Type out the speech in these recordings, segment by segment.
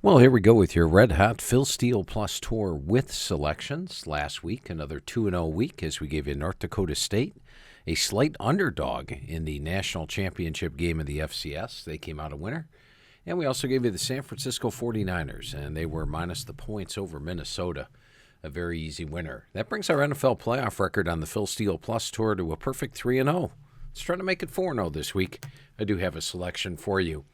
Well, here we go with your red hot Phil Steele Plus tour with selections. Last week, another 2-0 week as we gave you North Dakota State, a slight underdog in the national championship game of the FCS. They came out a winner. And we also gave you the San Francisco 49ers, and they were minus the points over Minnesota. A very easy winner. That brings our NFL playoff record on the Phil Steele Plus tour to a perfect 3-0. Let's try to make it 4-0 this week. I do have a selection for you.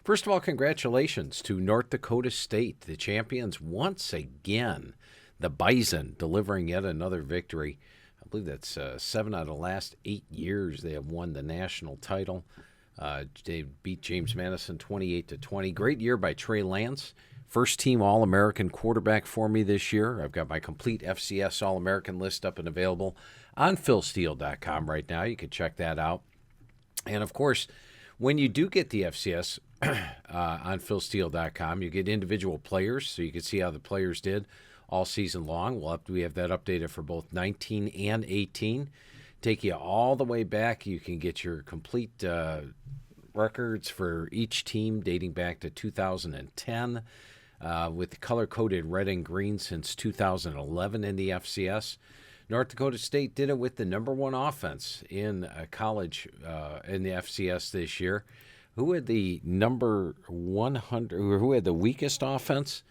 First of all, congratulations to North Dakota State, the champions once again. The Bison delivering yet another victory. I believe that's 7 out of the last 8 years they have won the national title. They beat James Madison 28-20. Great year by Trey Lance. First team All-American quarterback for me this year. I've got my complete FCS All-American list up and available on philsteele.com right now. You can check that out. And, of course, when you do get the FCS on philsteele.com, you get individual players, so you can see how the players did all season long. We have that updated for both 19 and 18. Take you all the way back. You can get your complete records for each team dating back to 2010 with color-coded red and green since 2011 in the FCS. North Dakota State did it with the number one offense in college in the FCS this year. Who had the number 100, or who had the weakest offense?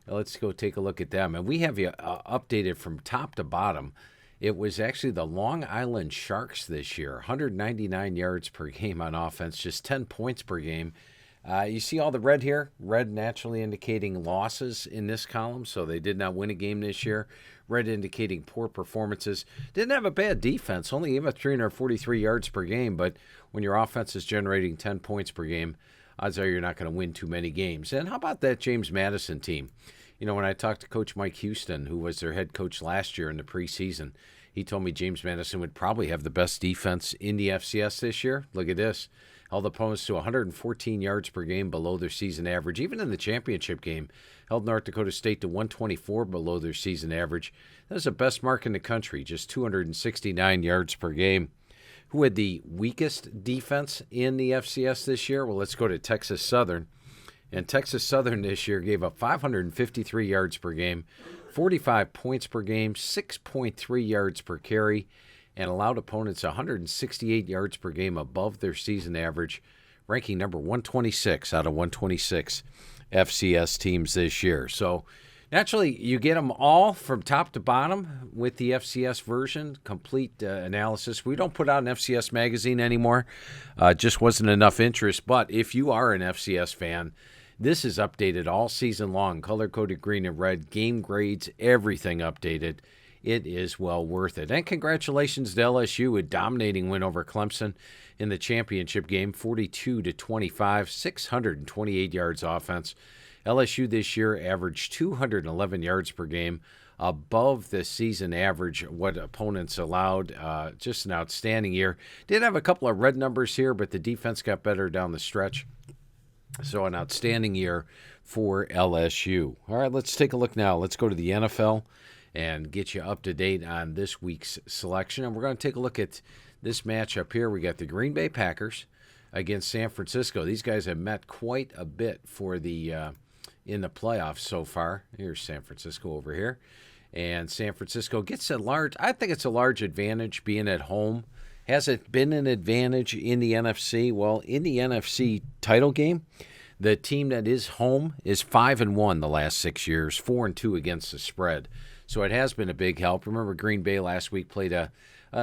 Let's go take a look at them. And we have you updated from top to bottom. It was actually the Long Island Sharks this year, 199 yards per game on offense, just 10 points per game. You see all the red here? Red naturally indicating losses in this column, so they did not win a game this year. Red indicating poor performances. Didn't have a bad defense, only gave up 343 yards per game, but when your offense is generating 10 points per game, odds are you're not going to win too many games. And how about that James Madison team? You know, when I talked to Coach Mike Houston, who was their head coach last year in the preseason, he told me James Madison would probably have the best defense in the FCS this year. Look at this. Held opponents to 114 yards per game below their season average. Even in the championship game, held North Dakota State to 124 below their season average. That was the best mark in the country, just 269 yards per game. Who had the weakest defense in the FCS this year? Well, let's go to Texas Southern. And Texas Southern this year gave up 553 yards per game, 45 points per game, 6.3 yards per carry, and allowed opponents 168 yards per game above their season average, ranking number 126 out of 126 FCS teams this year. So naturally, you get them all from top to bottom with the FCS version, complete analysis. We don't put out an FCS magazine anymore. Just wasn't enough interest. But if you are an FCS fan, this is updated all season long, color-coded green and red, game grades, everything updated. It is well worth it. And congratulations to LSU, a dominating win over Clemson in the championship game, 42-25, 628 yards offense. LSU this year averaged 211 yards per game, above the season average, what opponents allowed. Just an outstanding year. Did have a couple of red numbers here, but the defense got better down the stretch. So an outstanding year for LSU. All right, let's take a look now. Let's go to the NFL and get you up to date on this week's selection. And we're going to take a look at this matchup here. We got the Green Bay Packers against San Francisco. These guys have met quite a bit for the in the playoffs so far. Here's San Francisco over here. And San Francisco gets a large, I think it's a large advantage being at home. Has it been an advantage in the NFC? Well, in the NFC title game, the team that is home is 5-1 the last 6 years, 4-2 against the spread. So it has been a big help. Remember, Green Bay last week played a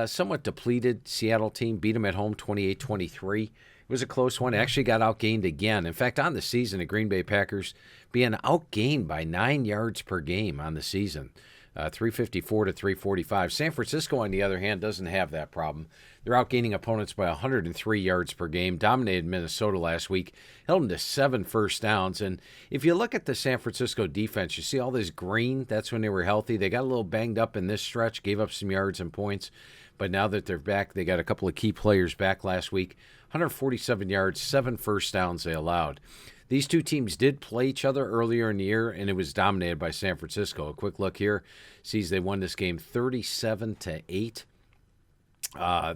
somewhat depleted Seattle team, beat them at home 28-23. It was a close one. Actually got outgained again. In fact, on the season, the Green Bay Packers being outgained by 9 yards per game on the season. 354 to 345. San Francisco, on the other hand, doesn't have that problem. They're outgaining opponents by 103 yards per game. Dominated Minnesota last week. Held them to 7 first downs. And if you look at the San Francisco defense, you see all this green. That's when they were healthy. They got a little banged up in this stretch, gave up some yards and points. But now that they're back, they got a couple of key players back last week. 147 yards, 7 first downs they allowed. These two teams did play each other earlier in the year, and it was dominated by San Francisco. A quick look here sees they won this game 37-8.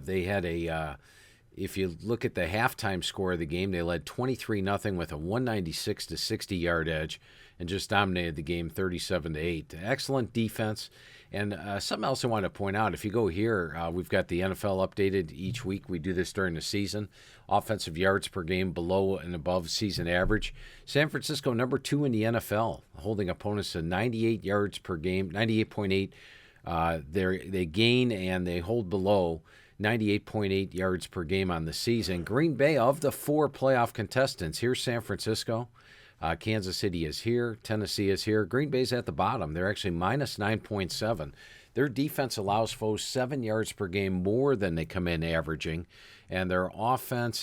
They had a If you look at the halftime score of the game, they led 23-0 with a 196 to 60 yard edge and just dominated the game 37-8. Excellent defense. And something else I want to point out, if you go here, we've got the NFL updated each week. We do this during the season. Offensive yards per game below and above season average. San Francisco, number 2 in the NFL, holding opponents to 98 yards per game, 98.8. They gain and they hold below 98.8 yards per game on the season. Green Bay, of the 4 playoff contestants, here's San Francisco. Kansas City is here. Tennessee is here. Green Bay's at the bottom. They're actually minus 9.7. Their defense allows foes 7 yards per game more than they come in averaging, and their offense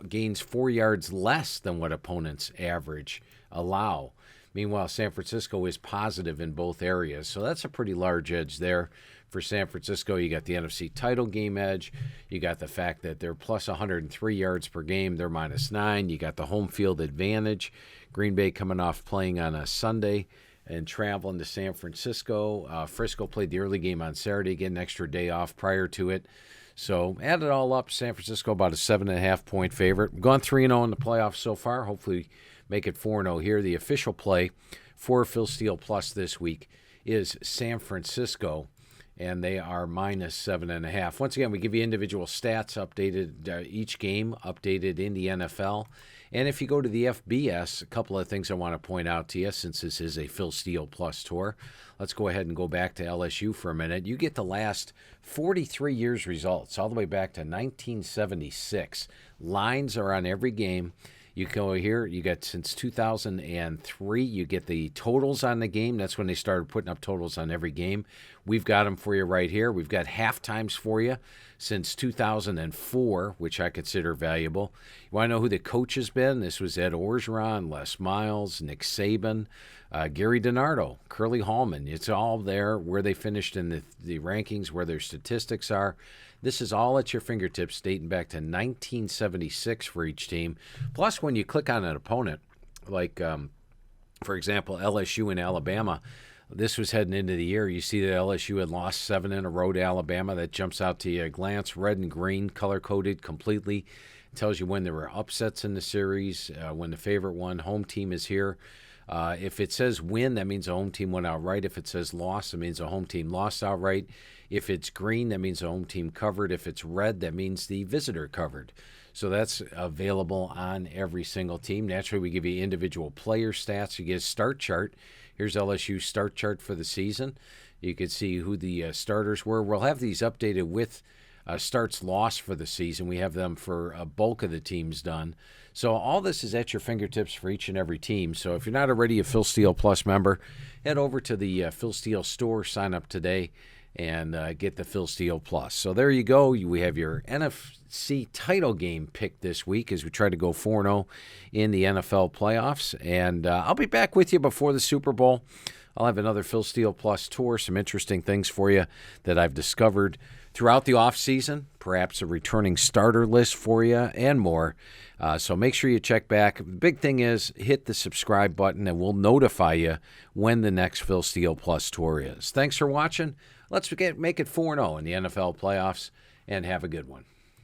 gains 4 yards less than what opponents average allow. Meanwhile, San Francisco is positive in both areas, so that's a pretty large edge there. For San Francisco, you got the NFC title game edge. You got the fact that they're plus 103 yards per game. They're minus 9. You got the home field advantage. Green Bay coming off playing on a Sunday and traveling to San Francisco. Frisco played the early game on Saturday, getting an extra day off prior to it. So add it all up, San Francisco about a 7.5-point favorite. We've gone 3-0 in the playoffs so far. Hopefully make it 4-0 here. The official play for Phil Steele Plus this week is San Francisco, and they are minus 7.5. Once again, we give you individual stats updated, each game updated in the NFL. And if you go to the FBS, a couple of things I want to point out to you, since this is a Phil Steele Plus tour. Let's go ahead and go back to LSU for a minute. You get the last 43 years' results, all the way back to 1976. Lines are on every game. You go here, you get since 2003, you get the totals on the game. That's when they started putting up totals on every game. We've got them for you right here. We've got half times for you since 2004, which I consider valuable. You want to know who the coach has been? This was Ed Orgeron, Les Miles, Nick Saban, Gary DiNardo, Curly Hallman. It's all there where they finished in the rankings, where their statistics are. This is all at your fingertips dating back to 1976 for each team. Plus, when you click on an opponent, like, for example, LSU and Alabama, this was heading into the year. You see that LSU had lost 7 in a row to Alabama. That jumps out to you at a glance. Red and green, color-coded completely. It tells you when there were upsets in the series, when the favorite won. Home team is here. If it says win, that means a home team went outright. If it says loss, it means a home team lost outright. If it's green, that means the home team covered. If it's red, that means the visitor covered. So that's available on every single team. Naturally, we give you individual player stats. You get a start chart. Here's LSU's start chart for the season. You can see who the starters were. We'll have these updated with starts lost for the season. We have them for a bulk of the teams done. So all this is at your fingertips for each and every team. So if you're not already a Phil Steele Plus member, head over to the Phil Steele store, sign up today, and get the Phil Steele Plus. So there you go. We have your NFC title game pick this week as we try to go 4-0 in the NFL playoffs. And I'll be back with you before the Super Bowl. I'll have another Phil Steele Plus tour, some interesting things for you that I've discovered throughout the offseason, perhaps a returning starter list for you, and more. So make sure you check back. The big thing is hit the subscribe button, and we'll notify you when the next Phil Steele Plus tour is. Thanks for watching. Let's make it 4-0 in the NFL playoffs, and have a good one.